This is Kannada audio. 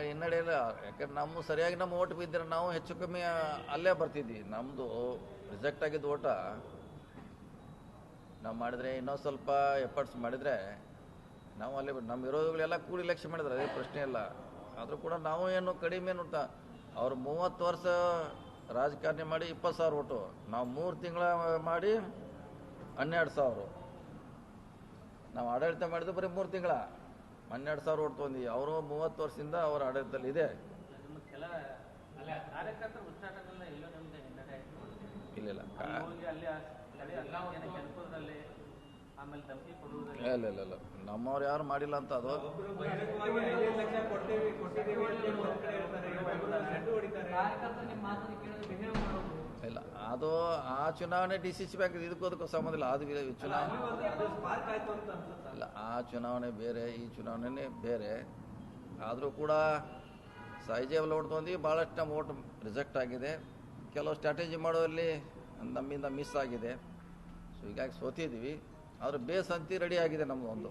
ಹಿನ್ನಡೆ ಇಲ್ಲ. ಯಾಕಂದ್ರೆ ನಮ್ಮ ಸರಿಯಾಗಿ ನಮ್ಮ ಓಟ್ ಬಿದ್ದರೆ ನಾವು ಹೆಚ್ಚು ಕಮ್ಮಿ ಅಲ್ಲೇ ಬರ್ತಿದ್ವಿ. ನಮ್ಮದು ರಿಜೆಕ್ಟ್ ಆಗಿದ್ದು ಓಟ ನಾವು ಮಾಡಿದರೆ ಇನ್ನೂ ಸ್ವಲ್ಪ ಎಫರ್ಟ್ಸ್ ಮಾಡಿದರೆ ನಾವು ಅಲ್ಲೇ ನಮ್ಮ ವಿರೋಧಿಗಳೆಲ್ಲ ಕೂಡಿ ಇಲೆಕ್ಷನ್ ಮಾಡಿದ್ರೆ ಅದೇ ಪ್ರಶ್ನೆ ಇಲ್ಲ. ಆದರೂ ಕೂಡ ನಾವು ಏನು ಕಡಿಮೆ ನೋಡ್ತಾ ಅವ್ರು 30 ವರ್ಷ ರಾಜಕಾರಣ ಮಾಡಿ 20,000 ಓಟು, ನಾವು 3 ತಿಂಗಳ ಮಾಡಿ 12,000. ನಾವು ಆಡಳಿತ ಮಾಡಿದ್ದು ಬರೀ 3 ತಿಂಗಳ 12,000 ಓಟ್ ತೊಗೊಂಡು ಅವರು 30 ವರ್ಷದಿಂದ ಅವರ ಆಡಳಿತದಲ್ಲಿ ಇದೆ. ಇಲ್ಲ ಇಲ್ಲ ಇಲ್ಲ ನಮ್ಮವ್ರು ಯಾರು ಮಾಡಿಲ್ಲ ಅಂತ ಅದು ಇಲ್ಲ. ಅದು ಆ ಚುನಾವಣೆ DCC ಬ್ಯಾಂಕ್ ಇದಕ್ಕೂ ಸಂಬಂಧ ಇಲ್ಲ. ಅದು ಚುನಾವಣೆ ಇಲ್ಲ, ಆ ಚುನಾವಣೆ ಬೇರೆ, ಈ ಚುನಾವಣೆನೇ ಬೇರೆ. ಆದರೂ ಕೂಡ ಸಹಜವಾಗಿ ಓಟ್ ತೊಗೊಂಡು ಭಾಳಷ್ಟು ನಮ್ಮ ಓಟ್ ರಿಜೆಕ್ಟ್ ಆಗಿದೆ. ಕೆಲವು ಸ್ಟ್ರಾಟಜಿ ಮಾಡೋಲ್ಲಿ ನಮ್ಮಿಂದ ಮಿಸ್ ಆಗಿದೆ. ಸೊ ಹೀಗಾಗಿ ಸೋತಿದ್ವಿ. ಆದ್ರೆ ಬೇಸ್ ಅಂತಿ ರೆಡಿ ಆಗಿದೆ ನಮ್ದು ಒಂದು.